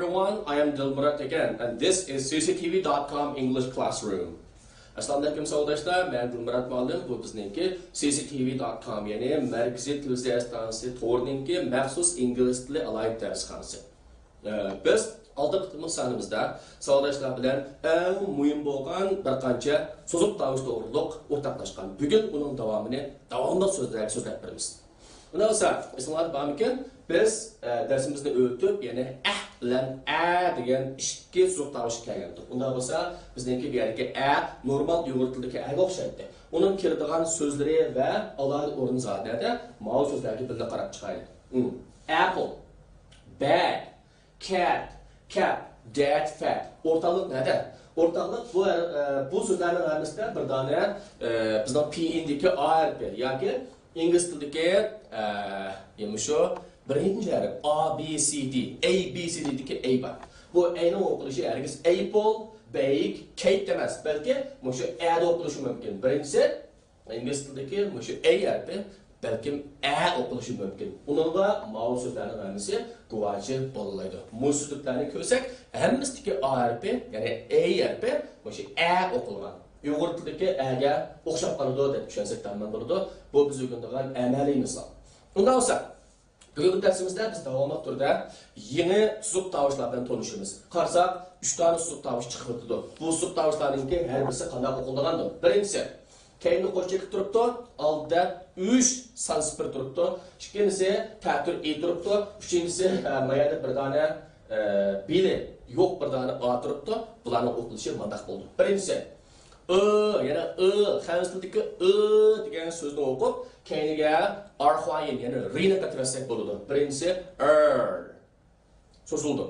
everyone, I am Dilmurat again, and this is CCTV.com English Classroom. Assalamu alaikum saudashlar, ben Dilmurat Muallim, bu bizniki CCTV.com, yani Merkezi Televizyon Stansiyasi To'rninki maxsus ingliz tili alayib darsxonasi. Biz aldıq sanımızda saudashlar bilan eng muhim bo'lgan bir qancha so'zib tovush to'g'riliq o'rtoqlashgan. Bugun uning davomini davomli so'zlab beramiz. Bunda esa ismlar bormikan, biz darsimizni o'tib, ya'ni bilan degan ikki so'z tovush kelgandik. Unda bo'lsa bizniki bu yerga normal uyg'ur tilidagi o'xshaydi. Uning keladigan so'zlari va alohida o'rin zotlarda ma'lum so'zlarga birga qarab chiqaylik. Apple, bag, cat, cap, dad, fat. O'rtaliq nada? O'rtaliq bu so'zlarning orasida bir dona bizning PN'dagi A harfi yoki ingliz tilidagi shu birinchi harf A B C D, A B C D'dagi A bor. Bu A'ning o'qilishi hargiz apple, bake, cake emas, balki shu A da o'qilishi mumkin. Birinchisi ingliz tilidagi shu A harfi balkim o'qilishi mumkin. Uningda ma'lum so'zlarning hammasi guvohi bo'laydi. Bu so'zlarni ko'rsak, hammasidagi A harfi, ya'ni A harfi shu o'qilgan. Uyg'ur tilidagi A'ga o'xshab qoladi deb tushunsak tamom bo'ladi. Bu biz o'rgangan amaliy misol. Unda bo'lsa, bugungi darsimizda biz davomli turda yangi so'z tovushlar bilan tanishamiz. Qarasak, 3 ta so'z tovush chiqib o'tdi. Bu so'z tovushlarning har birisi qanday o'qilgandir. Birinchisi keyingi qo'shib turibdi, oldida 3 sanskrit turibdi. Ikkinchisi ta'tir e turibdi. Uchinchisi mayada bir dona bili yo'q bir dona a turibdi. Bularning o'qilishi mandaq bo'ldi. Birinchisi yana xamis tilidagi degan so'zni o'qib, keyinga arxoyin, ya'ni rina qatirsak bo'ladi. Birinchisi so'zildi.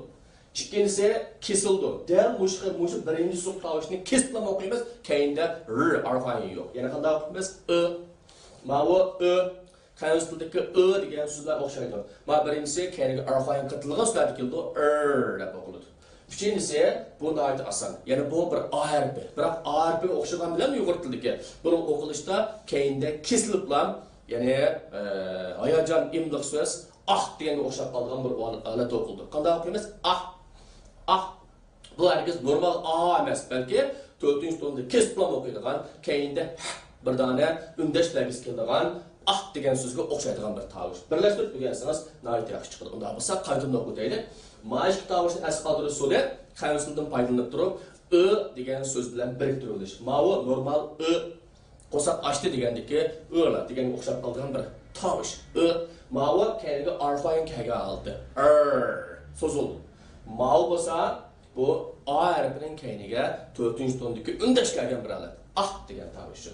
Ikkinchisi kesildi. Dal mushq birinchi so'z tovushni kesib o'qiymiz, keyinda arxoyin yo'q. Yana qanday o'qiymiz? Ma'vo xamis tilidagi degan so'zlar o'xshaydi. Ma birinchisi keyinga arxoyin qatilgan so'zlar keldi, deb o'qiladi. Üçüncüsü bu nayet asan. Yani bu bir A harfi. Biroq A harfi o'xshagan bilan uyg'ur tilidagi. Buning o'qilishda keyinda kesiliblar, ya'ni hayajon imliq so'z deganga o'xshab qolgan bir holat o'qildi. Qanday o'qiymiz? Bu hargiz normal A emas, balki 4-tonda kesilib o'qiydigan, keyinda bir dona undashlarga keladigan degan so'zga o'xshaydigan bir tovush. Birlashtirib o'rgansangiz nayet yaxshi chiqadi. Unda bo'lsa qaytadan o'qiylik. Maaşlı tavuşun asqadırı so'li xavfsizlikdan foydalanib turib degan so'z bilan biriktirilish. Ma'vo normal qo'saq açtı degandiki la deganga o'xshab qolgan bir tovush. Ma'vo keyingi arxoyin kelga oldi. So'zildi. Ma'vo bo'lsa bu A harfining keyiniga 4-tondagi undash kelgan bir holat. Degan tovushi.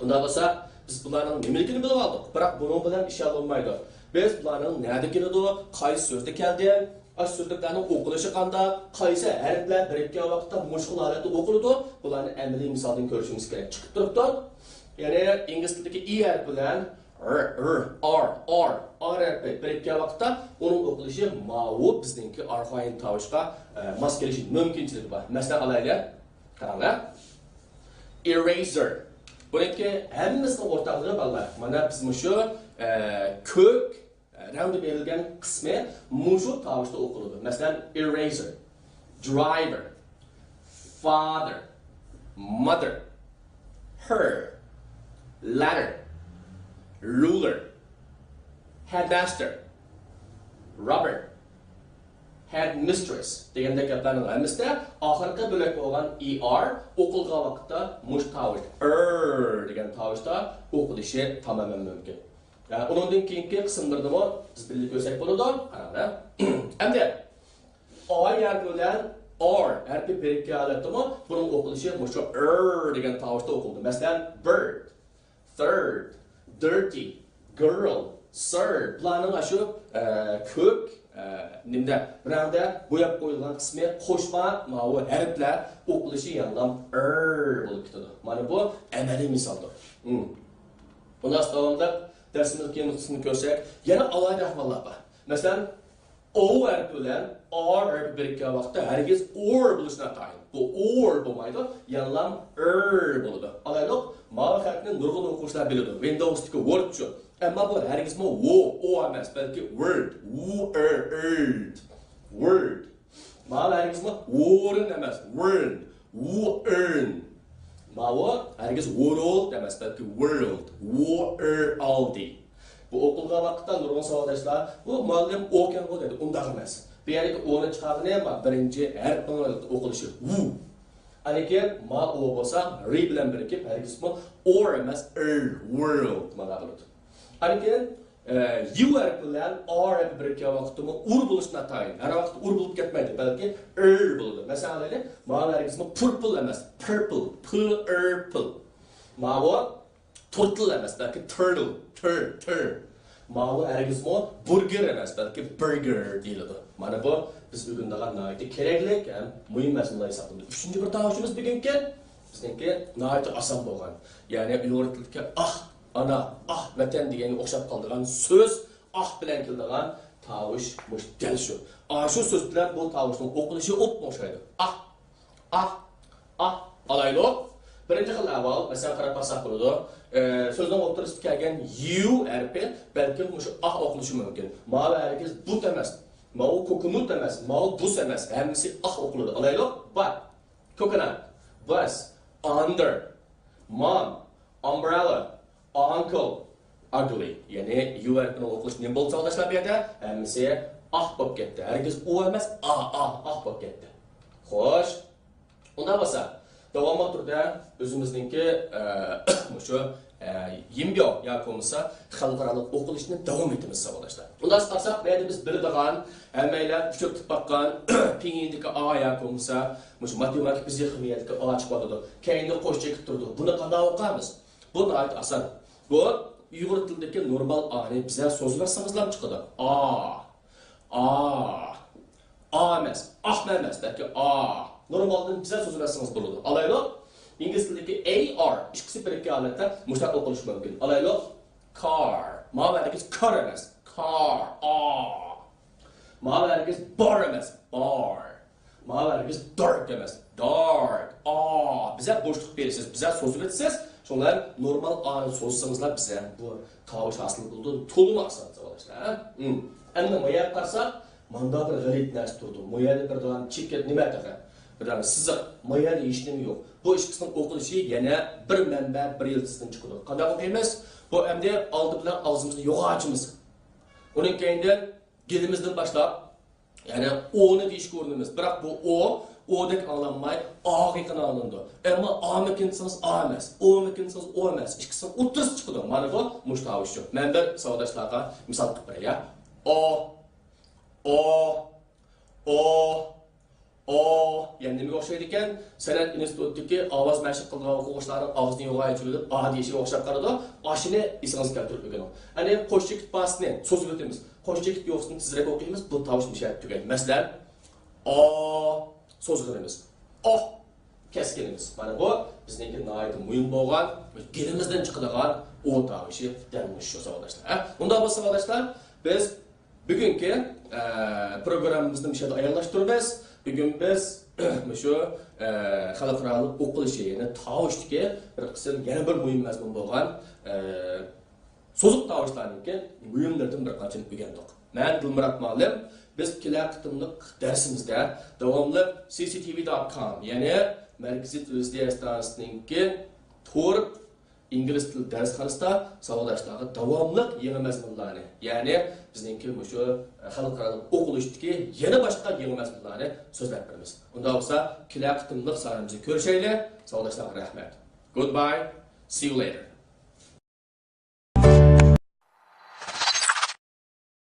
Unda bo'lsa biz bularning nimaligini bilib oldik. Biroq buning bilan ish olmaydi. Biz bularning nerede keladi, qaysi so'zda keldi, so'zlarning o'qilishi qanday, qaysi harflar birikkan vaqtda mushkul holatda o'qiladi, bularni amaliy misoldan ko'rishimiz kerak. Chiqib turibdi. Ya'ni ingliz tilidagi E harfi bilan R harfi birikkan vaqtda uning o'qilishi ma'vo bizningki arxoyin tovushga mos kelishi mumkinchiligi bor. Masalan, alaylar, qaranglar. Eraser. Buniki hammasini o'rtaqligi bor. Mana biz shu ko'k rangda berilgan qismi mushu tovushda o'qiladi. Masalan, eraser, driver, father, mother, her, ladder, ruler, headmaster, rubber, headmistress degandek gaplarning hammasi oxirgi bo'lak bo'lgan er o'qilgan vaqtda mush tovush degan tovushda o'qilishi tamoman mumkin. Undan keyingi qismlarda biz birga ko'rsak bo'ladi. Qaranglar. Endi A harfi bilan harfi birikkan holatda buning o'qilishi mushu degan tovushda o'qildi. Masalan, bird, third, dirty, girl, sir. Bularning shu ko'k nimda rangda bo'yab qo'yilgan qismi qo'shma ma'vo harflar o'qilishi yangilam bo'lib ketadi. Mana bu amaliy misoldir. Bundan davomida darsimizning keyingi qismini ko'rsak, yana alohida ahvollar bor. Masalan, O harfi bilan R harfi birikkan vaqtda hargiz bo'lishini tayin. Bu bo'lmaydi, yangilam bo'ladi. Alaylik, ma'vo harfini nurg'un o'quvchilar biladi. Windows'dagi Word uchun. Ama bu herkesme o emas, belki word, word. Ma herkesme word emas, word. Ma herkes world emas, belki world. Bu okulga vaqtda nurg'un savoldaşlar, bu muallim o'qigan qo'l dedi, undaq emas. Bu yerga o'ni chiqargan ham birinchi harf bilan o'qilishi. Aniki ma o bo'lsa re bilan birikib hargismi or emas world mana bo'ladi. Aniki you harf bilan or harf birikkan vaqtda ur bo'lishni atayin. Har vaqt ur bo'lib ketmaydi, balki bo'ladi. Masalan, ma hargismi purple emas, purple. Ma turtle emas, balki turtle. Malı hergismo burger emas, balki burger deyiladi. Mana bu biz bugun nəhayət keraklik ham muhim masala hisoblanadi. Üçüncü bir tavsiyamiz bugunki bizniki nəhayət oson bo'lgan. Ya'ni uyg'ur tilida ana, vatan deganga o'xshab qoldigan so'z bilan keladigan tavush mushtal shu. Shu so'z bilan bu tavushning o'qilishi o'xshaydi. Alaylik. Birinchi xil avval, masalan, qarab qarsak bo'ladi. Sözden o'ttirib kelgan you harfi balki shu o'qilishi mumkin. Ma'lum hargiz but emas. Ma'u kokonut emas, ma'u bus emas. Hammasi o'qiladi. Alaylik. But coconut, bus, under, mom, umbrella, uncle, ugly. Ya'ni you harfining o'qilishi nima bo'lsa o'ylashlar bu yerda hammasi bo'lib ketdi. Hargiz u emas, bo'lib ketdi. Xo'sh. Unda bo'lsa davomli turda o'zimizningki shu yimbyo yoki bo'lmasa xalqaro o'qilishni davom etamiz savolashlar. Unda qarsak, bu yerda biz biladigan, hammalar uchirtib baqqan pingindagi yoki bo'lmasa shu matematik fizika-ximiyadagi chiqib qoladi. Keyinda qo'shcha kelib turdi. Buni qanday o'qiymiz? Bu nihoyat oson. Bu uyg'ur tilidagi normal ani bizlar so'zlasangiz ham chiqadi. Emas, emas, balki normaldan bizlar so'zlasangiz bo'ladi. Alaylik. İngiliz tilidagi AR ikkisi birikki holatda mushtaq o'qilishi mumkin. Alaylik. Car. Ma'lum car emas. Car. Ma'lum bar emas. Bar. Ma'lum dark emas. Dark. Bizlar bo'shliq berasiz, bizlar so'zib o'tasiz. Shunlar normal ani so'zsangizlar bizlar bu tovush hosil bo'ldi. To'liq oson savolashlar. Endi mo'yab qarsak, manda bir g'arib narsa turdi. Mo'yada bir doim chekket nima taqa? Birdan siziq, mo'yada hech nima yo'q. Bu ikkisining o'qilishi yana bir manba, bir yildan chiqadi. Qanday o'qiymiz? Bu endi oldi bilan og'zimizni yo'g'achimiz. Uning keyindan gelimizdan boshlab, ya'ni o'ni deyishga urinamiz. Biroq bu o'dek anglanmay, og'iqini anglandi. Ammo o'mikinsiz emas, o'mikinsiz emas. Ikkisining o'ttirib chiqadi. Mana bu mushtavish. Men bir savolashlarga misol qilib beray. Yani nima o'xshaydi ekan? San'at institutidagi ovoz mashq qilgan o'quvchilarning og'zini yo'g'aytirib, deyishga o'xshab qaradi. Ashini esingizga keltirib qo'ying. Ana qo'shchik pasni so'zib o'tamiz. Qo'shchik yo'qsin tezroq o'qiymiz. Bu tovush mishat tugan. Masalan, so'zlarimiz. Keskinimiz. Mana bu bizningki nihoyat muhim bo'lgan, gelimizdan chiqadigan tovushi dalmish shu savolashlar. Unda bu savolashlar biz bugungi programmamizni mishada ayolashtiramiz. Bugün biz shu xalqaro o'qilish, ya'ni tovushdagi bir qism yana bir muhim mazmun bo'lgan so'ziq tovushlarningki muhimlardan bir qanchani o'rgandik. Men Dilmurat muallim, biz kelar qitimliq darsimizda davomli cctv.com, ya'ni Markaziy televiziya stansiyasiningki to'rt ingliz tili darsxonasida savolashlarga davomli yangi mazmunlarni, ya'ni bizningki shu xalqaro o'qilishdagi yana boshqa yangi mazmunlarni so'zlab beramiz. Unda bo'lsa, kelar qitimliq sonimizni ko'rishaylik. Savolashlarga rahmat. Goodbye. See you later.